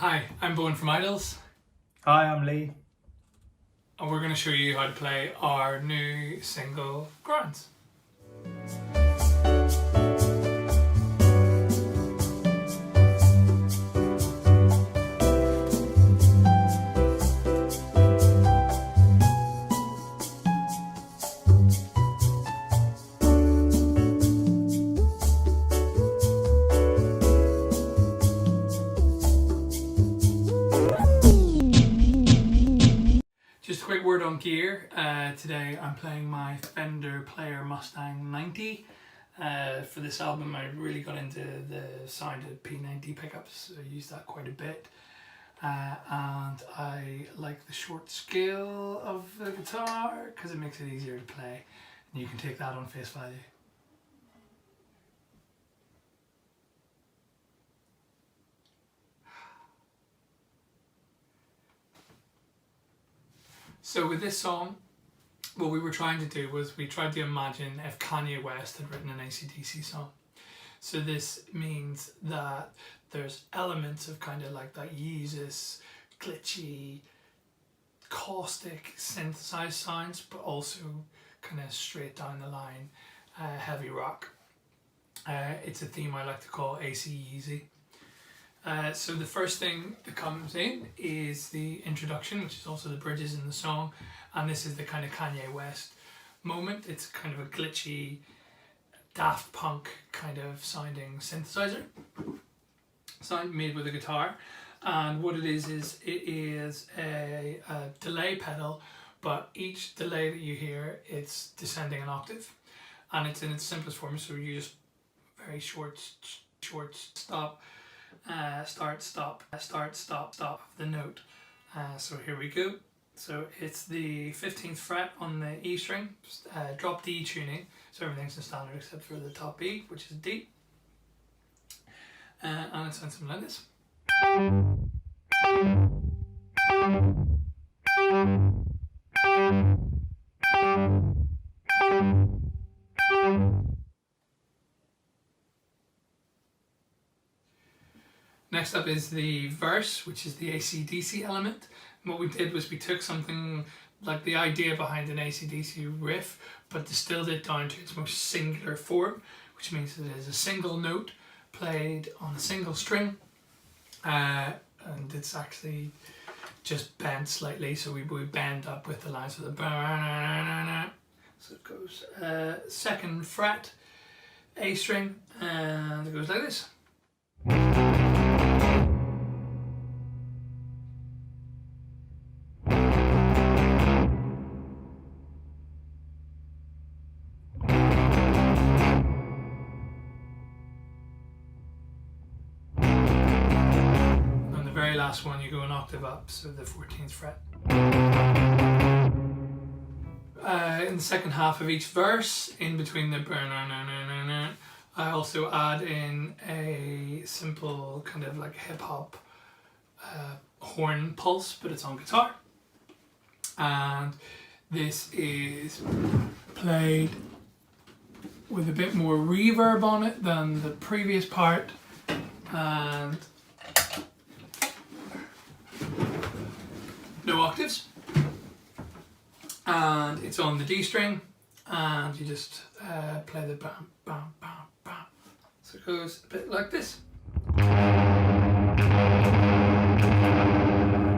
Hi, I'm Bowen from IDLES, Hi, I'm Lee. and we're going to show you how to play our new single grounds. Just a quick word on gear. Today I'm playing my Fender Player Mustang 90. For this album I really got into the sound of P90 pickups. I use that quite a bit. And I like the short scale of the guitar because it makes it easier to play. And you can take that on face value. So with this song, what we were trying to do was we tried to imagine if Kanye West had written an AC/DC song. So this means that there's elements of kind of like that Yeezus, glitchy, caustic synthesized sounds, but also kind of straight down the line heavy rock. It's a theme I like to call AC Yeezy. So the first thing that comes in is the introduction, which is also the bridges in the song, and this is the kind of Kanye West moment. It's kind of a glitchy, Daft Punk kind of sounding synthesizer sound made with a guitar, and what it is a delay pedal, but each delay that you hear, it's descending an octave, and it's in its simplest form. So you just very short stop. Start, stop of the note. So here we go. So it's the 15th fret on the E string, drop D tuning, so everything's in standard except for the top E, which is D. And it sounds something like this. Next up is the verse, which is the AC/DC element. And what we did was we took something like the idea behind an AC/DC riff, but distilled it down to its most singular form, which means that it is a single note played on a single string, and it's actually just bent slightly, so we bend up with the lines of the so it goes second fret A string, and it goes like this. Very last one, you go an octave up, so the 14th fret. In the second half of each verse, in between the I also add in a simple kind of like hip hop horn pulse, but it's on guitar. And this is played with a bit more reverb on it than the previous part, and no octaves, and it's on the D string, and you just play the bam, bam, bam, bam. So it goes a bit like this.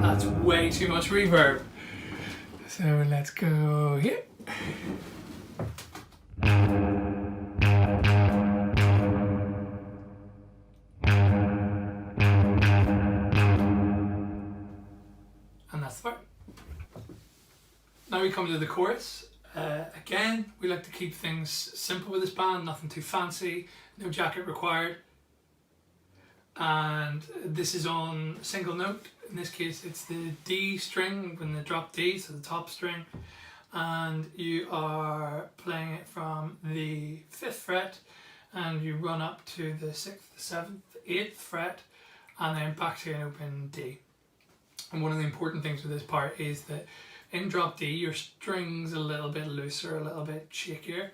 That's way too much reverb. So let's go here. And that's the part. Now we come to the chorus. Again, we like to keep things simple with this band, nothing too fancy, no jacket required. And this is on a single note. In this case, it's the D string when the drop D, so the top string. And you are playing it from the 5th fret, and you run up to the 6th, 7th, 8th fret, and then back to an open D. And one of the important things with this part is that in drop D, your string's a little bit looser, a little bit shakier,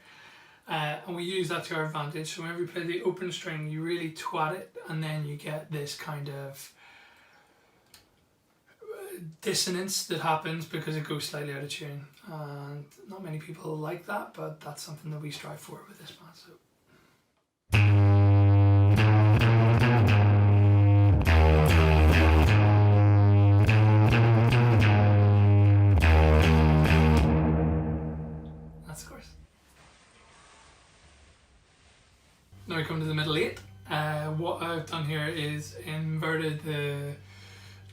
and we use that to our advantage. So whenever you play the open string, you really twat it, and then you get this kind of dissonance that happens because it goes slightly out of tune, and not many people like that, but that's something that we strive for with this band. So. That's the chorus. Now we come to the middle 8. What I've done here is inverted the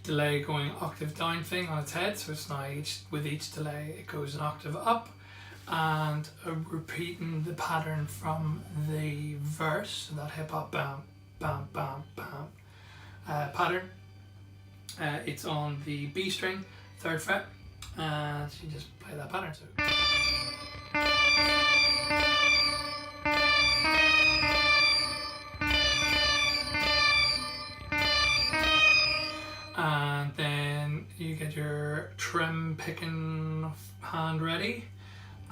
delay going octave down thing on its head, so it's now with each delay it goes an octave up, and repeating the pattern from the verse, so that hip hop bam bam bam bam pattern. It's on the B string, 3rd fret, and you just play that pattern. So. And then you get your trim picking hand ready,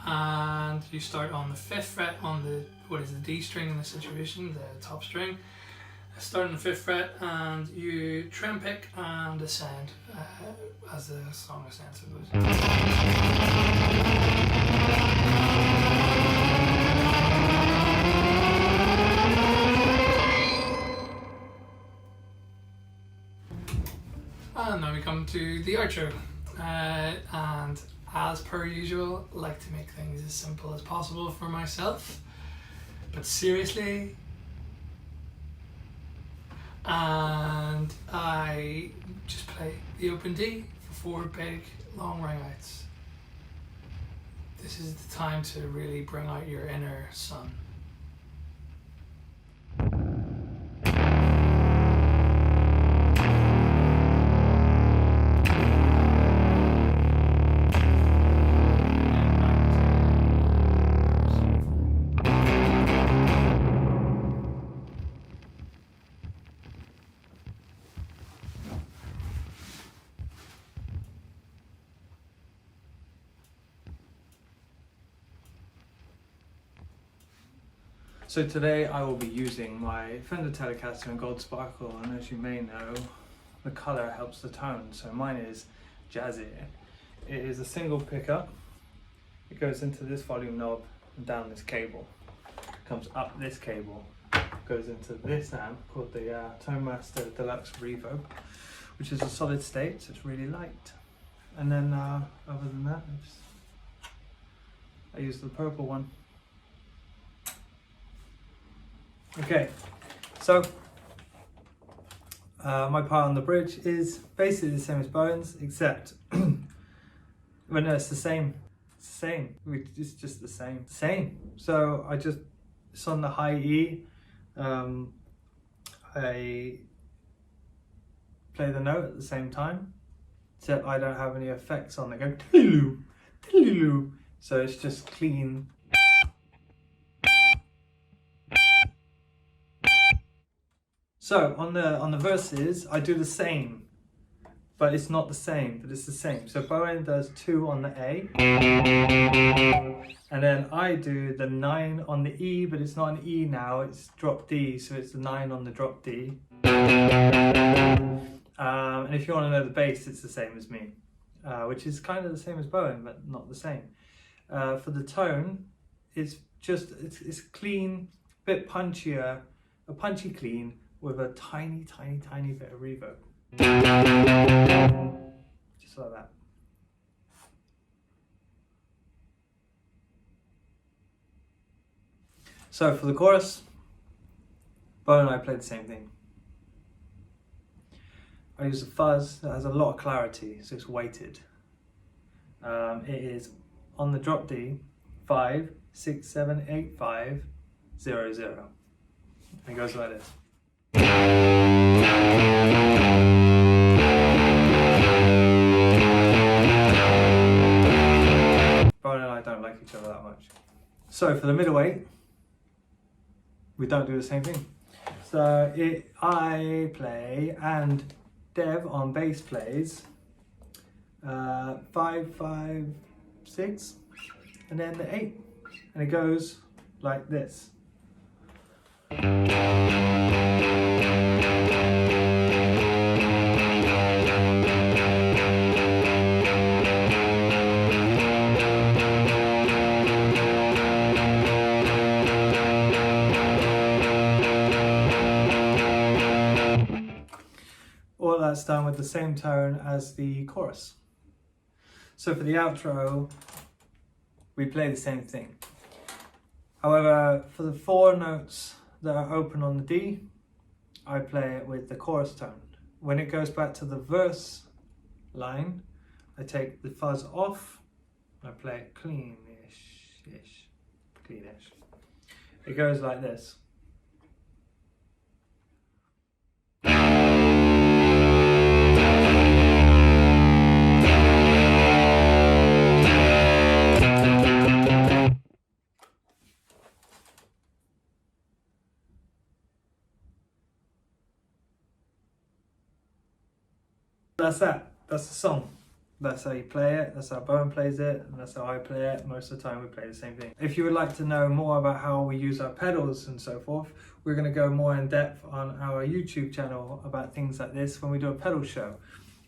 and you start on the 5th fret on the, what is the D string in this situation, the top string. Start on the 5th fret and you trim pick and ascend as the song ascends. So it goes. And now we come to the outro, and as per usual, I like to make things as simple as possible for myself, but seriously, and I just play the open D for 4 big long ring outs. This is the time to really bring out your inner son. So today I will be using my Fender Telecaster in Gold Sparkle, and as you may know, the colour helps the tone. So mine is Jazzy. It is a single pickup. It goes into this volume knob and down this cable. Comes up this cable, goes into this amp called the Tone Master Deluxe Reverb, which is a solid state, so it's really light. And then other than that, I use the purple one. Okay, so my part on the bridge is basically the same as Bowen's, except, well no, it's the same. It's the same. It's just the same. So it's on the high E. I play the note at the same time, except I don't have any effects on it. Go tiddly-loo, tiddly-loo. So it's just clean. So on the verses, I do the same, but it's not the same, but it's the same. So Bowen does 2 on the A, and then I do the 9 on the E, but it's not an E now, it's drop D, so it's the 9 on the drop D. And if you want to know the bass, it's the same as me, which is kind of the same as Bowen, but not the same. For the tone, it's clean, a bit punchier, a punchy clean, with a tiny bit of reverb. Just like that. So for the chorus, Bowen and I played the same thing. I use a fuzz that has a lot of clarity, so it's weighted. It is on the drop D, 5, 6, 7, 8, 5, 0, 0. And it goes like this. Bowen and I don't like each other that much. So for the middleweight, we don't do the same thing. So I play and Dev on bass plays 5, 5, 6, and then the 8, and it goes like this. what that's done with the same tone as the chorus. So for the outro, we play the same thing. However, for the 4 notes that are open on the D, I play it with the chorus tone. When it goes back to the verse line, I take the fuzz off and I play it cleanish. It goes like this. That's that. That's the song. That's how you play it, that's how Bowen plays it, and that's how I play it. Most of the time we play the same thing. If you would like to know more about how we use our pedals and so forth, we're going to go more in depth on our YouTube channel about things like this when we do a pedal show.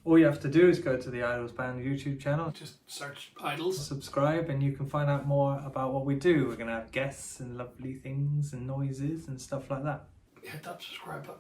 All you have to do is go to the IDLES Band YouTube channel. Just search IDLES. Subscribe and you can find out more about what we do. We're going to have guests and lovely things and noises and stuff like that. Hit that subscribe button.